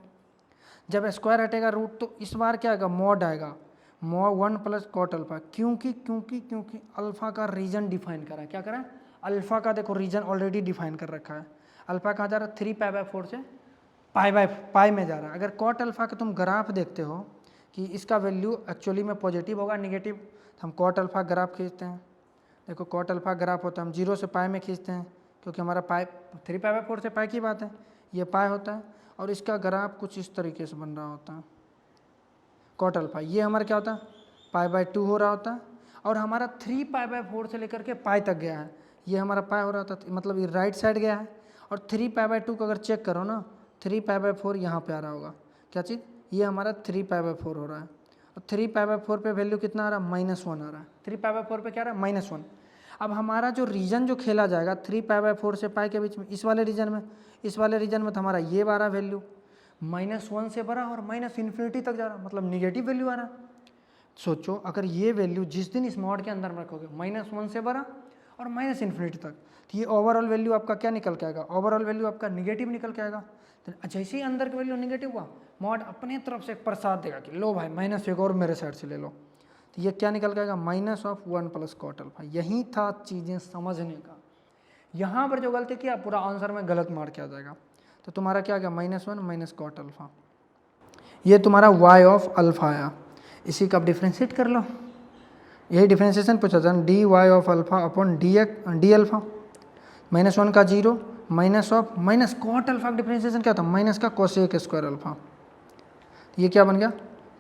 जब स्क्वायर हटेगा रूट तो इस बार क्या आएगा मॉड आएगा, मॉड 1 + cot α, क्योंकि अल्फा का रीजन डिफाइन करा है। क्या करा है अल्फा का, देखो रीजन ऑलरेडी डिफाइन कर रखा है। अल्फा कहाँ जा रहा है 3π/4 से पाई में जा रहा है। अगर cot α का तुम ग्राफ देखते हो कि इसका वैल्यू एक्चुअली में पॉजिटिव होगा निगेटिव, तो हम cot α ग्राफ खींचते हैं। देखो cot α ग्राफ होता है, हम 0 से पाई में खींचते हैं क्योंकि हमारा पाई 3π/4 से पाई की बात है, ये पाई होता है और इसका ग्राफ कुछ इस तरीके से बन रहा होता है cot α। ये हमारा क्या होता है π/2 हो रहा होता है और हमारा 3π/4 से लेकर के पाई तक गया है, ये हमारा पाई हो रहा था, मतलब ये राइट साइड गया है। और 3π/2 को अगर चेक करो ना 3π/4 यहाँ पे आ रहा होगा, क्या चीज़ ये हमारा 3π/4 हो रहा है। और 3π/4 पे वैल्यू कितना आ रहा है -1 आ रहा है, 3π/4 पे क्या आ रहा है -1। अब हमारा जो रीजन जो खेला जाएगा 3π/4 से पाई के बीच में, इस वाले रीजन में तो हमारा ये 12 वैल्यू -1 से बड़ा और -∞ तक जा रहा, मतलब निगेटिव वैल्यू आ रहा। सोचो अगर ये वैल्यू जिस दिन इस मॉड के अंदर में रखोगे -1 से बड़ा और माइनस इन्फिनिटी तक। तो ये ओवरऑल वैल्यू आपका क्या निकल के आएगा, ओवरऑल वैल्यू आपका निगेटिव निकल के आएगा। तो जैसे ही अंदर की वैल्यू निगेटिव हुआ, मॉड अपने तरफ से एक प्रसाद देगा कि लो भाई माइनस एक और मेरे साइड से ले लो। तो ये क्या निकल के आएगा, minus of 1 plus cot alpha. यही था चीज़ें समझने का। यहाँ पर जो गलती किया पूरा आंसर में गलत मार के आ जाएगा। तो तुम्हारा क्या आ गया, -1 माइनस कॉट अल्फा। ये तुम्हारा y ऑफ अल्फा आया। इसी का आप डिफ्रेंशिएट कर लो, यही डिफ्रेंशिएशन पूछा था, dy of alpha upon d alpha. -1 का 0 minus of minus cot alpha का डिफ्रेंशिएशन क्या था, माइनस का कोसेक स्क्वायर अल्फा। ये क्या बन गया,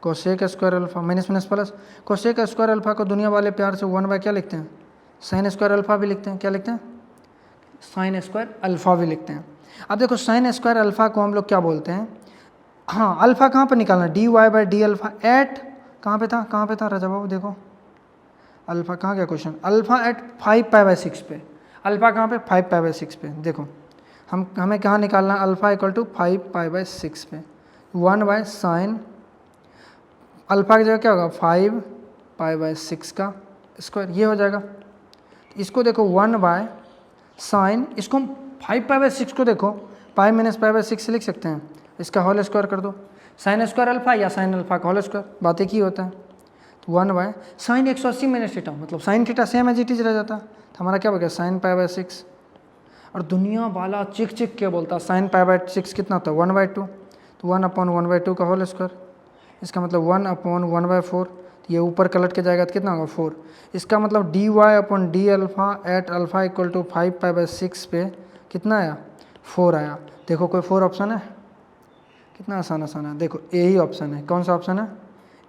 cosec square alpha, minus minus plus. Cosec square alpha को दुनिया वाले प्यार से 1 बाय क्या लिखते हैं, साइन स्क्वायर अल्फा भी लिखते हैं। क्या लिखते हैं, साइन स्क्वायर अल्फा भी लिखते हैं। अब देखो साइन स्क्वायर अल्फा को हम लोग क्या बोलते हैं, हाँ अल्फा कहाँ पर निकालना, dy by d alpha at कहाँ पे था राजा बाबू, देखो अल्फा कहाँ गया क्वेश्चन, अल्फा एट 5π/6 पे। अल्फा कहाँ पे, 5π/6 पे। देखो हमें कहाँ निकालना है, अल्फा इक्वल टू 5π/6 पे। 1 बाय साइन अल्फा की जगह क्या होगा, 5π/6 का स्क्वायर, ये हो जाएगा। इसको देखो 1 बाय साइन, इसको हम 5π/6 को देखो पाई माइनस π/6 से लिख सकते हैं, इसका होल स्क्वायर कर दो, साइन स्क्वायर अल्फा या साइन अल्फा का होल स्क्वायर, बात एक ही होता है। तो 1 बाय साइन 180 माइनस थीटा, मतलब sine theta same as it is रह जाता है। तो हमारा क्या हो गया, साइन π/6। और दुनिया वाला चिक चिक के बोलता है साइन π/6 कितना होता है, 1/2। तो 1/1/2 का होल स्क्वायर, इसका मतलब 1/1/4। तो ये ऊपर कलट के जाएगा तो कितना होगा, 4। इसका मतलब dy upon d alpha at alpha equal to 5π/6 पे कितना आया, 4 आया। देखो कोई 4 ऑप्शन है, कितना आसान है, देखो ए ही ऑप्शन है। कौन सा ऑप्शन है,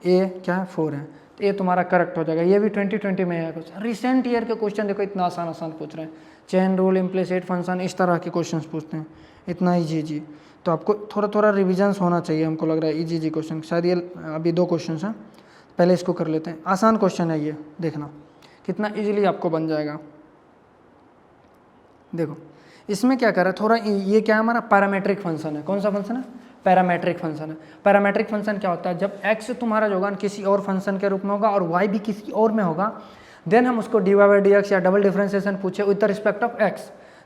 ए क्या है, 4 है। तो ये तुम्हारा करेक्ट हो जाएगा। ये भी 2020 में है कुछ, रिसेंट ईयर के क्वेश्चन देखो इतना आसान पूछ रहे हैं, चेन रूल, इम्प्लिसिट फंक्शन, इस तरह के क्वेश्चन पूछते हैं, इतना ईजी। तो आपको थोड़ा रिविजन्स होना चाहिए, हमको लग रहा है ईजी क्वेश्चन। शायद ये अभी 2 क्वेश्चन हैं, पहले इसको कर लेते हैं। आसान क्वेश्चन है ये, देखना कितना इजीली आपको बन जाएगा। देखो इसमें क्या कर रहा है, थोड़ा ये क्या है, हमारा पैरामेट्रिक फंक्शन है। कौन सा फंक्शन है, पैरामेट्रिक फंक्शन है। पैरामेट्रिक फंक्शन क्या होता है, जब x तुम्हारा जो होगा किसी और फंक्शन के रूप में होगा और y भी किसी और में होगा, देन हम उसको dy बाई डी एक्स या डबल डिफरेंशिएशन पूछे with respect of x,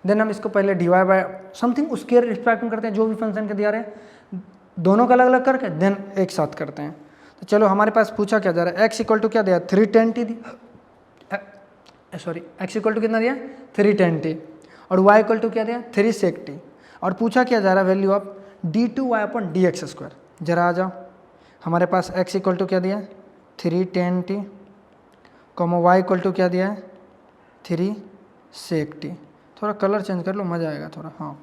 then हम इसको पहले dy बाई समथिंग उसके रिस्पेक्ट में करते हैं, जो भी फंक्शन के दिया रहे दोनों का अलग अलग करके देन एक साथ करते हैं। तो चलो हमारे पास पूछा क्या जा रहा है, x इक्वल टू क्या दिया, 310t sorry x equal to कितना दिया, 310t, और y इक्वल टू क्या दिया, 3 sec t, और पूछा क्या जा रहा है, value of d2y upon dx²। जरा आ जाओ, हमारे पास x इक्वल टू क्या दिया है, 310t, comma y equal to क्या दिया है, 3 sec t। थोड़ा कलर चेंज कर लो, मज़ा आएगा थोड़ा। हाँ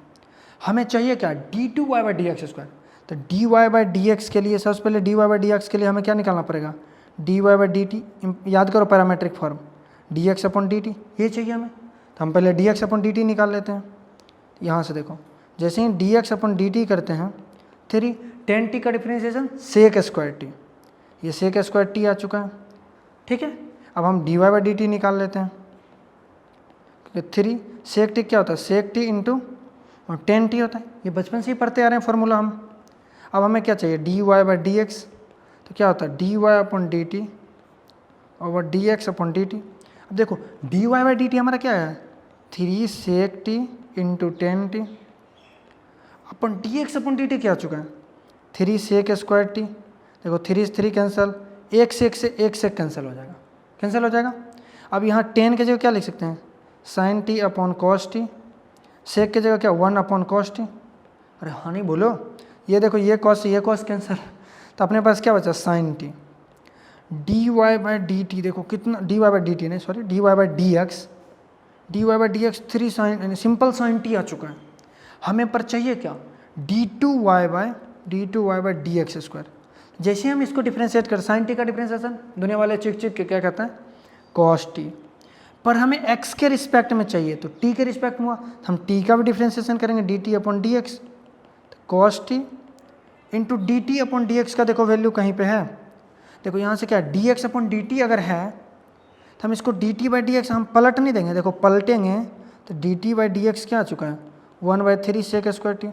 हमें चाहिए क्या, d2y बाई dx²। तो dy बाई dx के लिए सबसे पहले dy बाई dx के लिए हमें क्या निकालना पड़ेगा, dy बाई dt, याद करो parametric form, dx upon dt, ये चाहिए हमें। तो हम पहले dx अपॉन dt निकाल लेते हैं। यहाँ से देखो, जैसे ही dx अपॉन dt करते हैं, 310t का डिफरेंशिएशन सेक स्क्वायर t, ये सेक स्क्वायर t आ चुका है, ठीक है। अब हम dy बाई dt निकाल लेते हैं। 3 सेक t क्या होता है, सेक t इंटू 10t होता है, ये बचपन से ही पढ़ते आ रहे हैं फॉर्मूला हम। अब हमें क्या चाहिए, dy बाई dx, तो क्या होता है dy अपॉन dt और dx अपॉन dt। अब देखो dy बाई dt हमारा क्या है, 3 सेक t इंटू 10t अपन dx अपॉन dt क्या आ चुका है, 3 सेक स्क्वायर t। देखो 3 से 3 कैंसिल, एक से कैंसिल हो जाएगा, कैंसिल हो जाएगा। अब यहाँ 10 की जगह क्या लिख सकते हैं, sine t upon cos t, sec की जगह क्या 1 अपॉन कॉस t। अरे हाँ नहीं बोलो, ये देखो ये कॉस कैंसिल, तो अपने पास क्या बचा, sine t। dy by dt देखो कितना, dy बाई dt नहीं sorry, dy by dx 3 sine, simple sine t आ चुका है। हमें पर चाहिए क्या, d2y बाई dx²। जैसे हम इसको डिफ्रेंशिएट कर, साइन t का डिफ्रेंशिएशन दुनिया वाले चिक के क्या कहते हैं, कॉस t, पर हमें x के रिस्पेक्ट में चाहिए, तो t के रिस्पेक्ट में हुआ, हम t का भी डिफ्रेंशिएशन करेंगे dt upon dx, cos t into dt upon dx का देखो वैल्यू कहीं पे है, देखो यहाँ से क्या है, dx अपॉन dt अगर है तो हम इसको dt बाई dx हम पलट नहीं देंगे, देखो पलटेंगे तो dt बाई dx क्या आ चुका है, 1/3 सेक स्क्वायर t।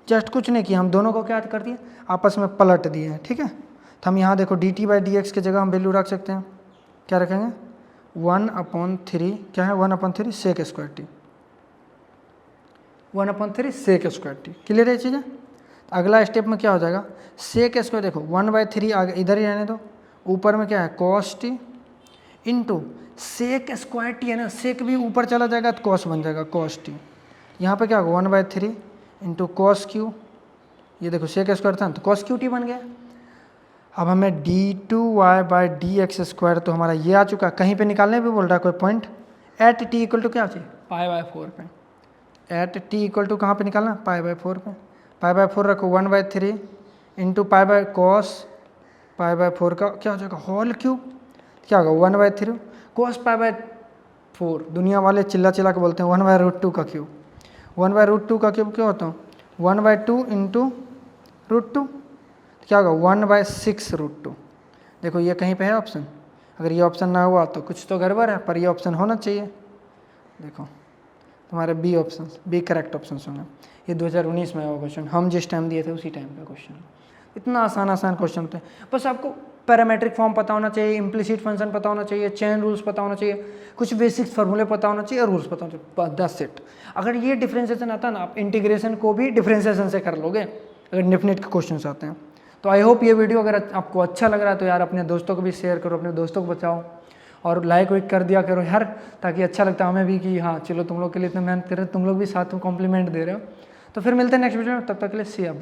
जस्ट कुछ नहीं किया, हम दोनों को क्या कर दिए, आपस में पलट दिए, ठीक है। तो हम यहाँ देखो dt बाई dx की जगह हम वैल्यू रख सकते हैं, क्या रखेंगे, 1/3 क्या है 1/3 sec square t, 1/3 sec square t. Clear है चीज़ें। अगला स्टेप में क्या हो जाएगा, सेक स्क्वायर देखो 1/3 आगे इधर ही रहने दो, ऊपर में क्या है cos t into sec square t है ना, सेक भी ऊपर चला जाएगा तो कॉस बन जाएगा कॉस टी। यहाँ पे क्या होगा 1/3 इंटू कॉस क्यू, ये देखो सेक स्क्वायर था तो कॉस क्यू टी बन गया। अब हमें d2y/dx² तो हमारा ये आ चुका, कहीं पे निकालने भी बोल रहा है कोई point, at t equal to क्या चाहिए π/4 पे, एट टी इक्वल टू कहाँ पे निकालना π/4 पे, π/4 रखो 1/3 इंटू cos π/4 का क्या हो जाएगा होल क्यूब, क्या होगा 1/3 cos π/4, दुनिया वाले चिल्ला चिल्ला के बोलते हैं 1/√2 का क्यूब, 1/√2 का क्यूब क्या होता है 1/2 इंटू √2, क्या होगा 1/6√2। देखो ये कहीं पे है ऑप्शन, अगर ये ऑप्शन ना हुआ तो कुछ तो गड़बड़ है, पर ये ऑप्शन होना चाहिए। देखो तुम्हारे B option, B correct option होंगे। ये 2019 में हुआ क्वेश्चन, हम जिस टाइम दिए थे उसी टाइम का क्वेश्चन। इतना आसान क्वेश्चन थे, बस आपको पैरामेट्रिक फॉर्म पता होना चाहिए, इम्प्लिसिट फंक्शन पता होना चाहिए, चेन रूल्स पता होना चाहिए, कुछ बेसिक्स फार्मूले पता होना चाहिए और रूल्स पता होना चाहिए, बस सेट। अगर ये डिफ्रेंसिएशन आता है ना, आप इंटीग्रेशन को भी डिफ्रेंसिएशन से कर लोगे अगर डेफिनेट के क्वेश्चन आते हैं। तो आई होप ये वीडियो अगर आपको अच्छा लग रहा है तो यार अपने दोस्तों को भी शेयर करो, अपने दोस्तों को बचाओ और लाइक वाइक कर दिया करो यार, ताकि अच्छा लगता है हमें भी कि हाँ चलो तुम लोग के लिए इतना मेहनत कर रहे हो, तुम लोग भी साथ में कॉम्प्लीमेंट दे रहे हो। तो फिर मिलते हैं नेक्स्ट वीडियो में, तब तक के लिए सी या बाय।